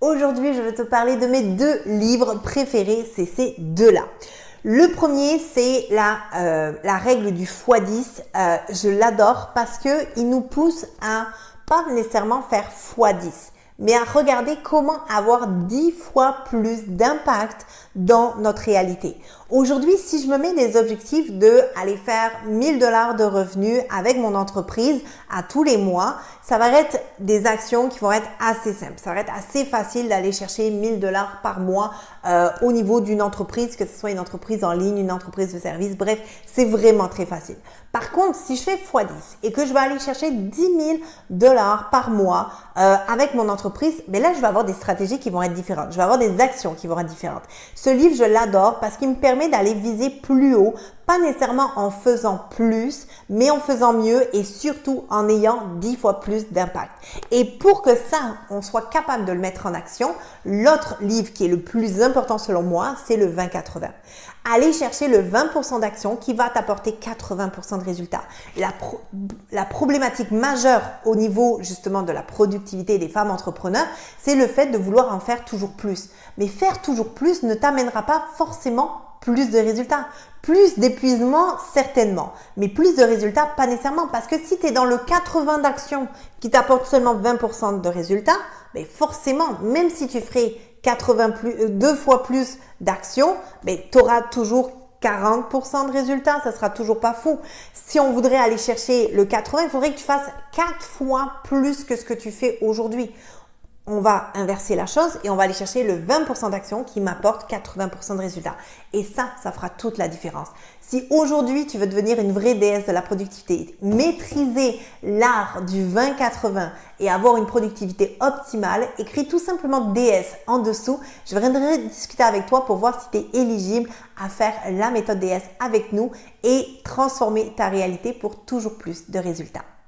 Aujourd'hui, je vais te parler de mes deux livres préférés, c'est ces deux-là. Le premier, c'est la règle du x10. Je l'adore parce qu'il nous pousse à pas nécessairement faire x10, mais à regarder comment avoir 10 fois plus d'impact dans notre réalité. Aujourd'hui, si je me mets des objectifs de aller faire 1000 $ de revenus avec mon entreprise à tous les mois, ça va être des actions qui vont être assez simples. Ça va être assez facile d'aller chercher 1000 $ par mois au niveau d'une entreprise, que ce soit une entreprise en ligne, une entreprise de service. Bref, c'est vraiment très facile. Par contre, si je fais x10 et que je vais aller chercher 10 000 $ par mois avec mon entreprise, ben là, je vais avoir des stratégies qui vont être différentes. Je vais avoir des actions qui vont être différentes. Ce livre, je l'adore parce qu'il me permet d'aller viser plus haut, pas nécessairement en faisant plus, mais en faisant mieux et surtout en ayant 10 fois plus d'impact. Et pour que ça, on soit capable de le mettre en action, l'autre livre qui est le plus important selon moi, c'est le 20-80. Aller chercher le 20% d'action qui va t'apporter 80% de résultats. La problématique majeure au niveau justement de la productivité des femmes entrepreneurs, c'est le fait de vouloir en faire toujours plus. Mais faire toujours plus ne t'amènera pas forcément plus de résultats. Plus d'épuisement, certainement. Mais plus de résultats, pas nécessairement. Parce que si tu es dans le 80 d'actions qui t'apporte seulement 20% de résultats, mais forcément, même si tu ferais 2 fois plus d'actions, mais tu auras toujours 40% de résultats, ça sera toujours pas fou. Si on voudrait aller chercher le 80, il faudrait que tu fasses 4 fois plus que ce que tu fais aujourd'hui. On va inverser la chose et on va aller chercher le 20% d'actions qui m'apporte 80% de résultats. Et ça fera toute la différence. Si aujourd'hui, tu veux devenir une vraie déesse de la productivité, maîtriser l'art du 20-80 et avoir une productivité optimale, écris tout simplement DS en dessous. Je viendrai discuter avec toi pour voir si tu es éligible à faire la méthode DS avec nous et transformer ta réalité pour toujours plus de résultats.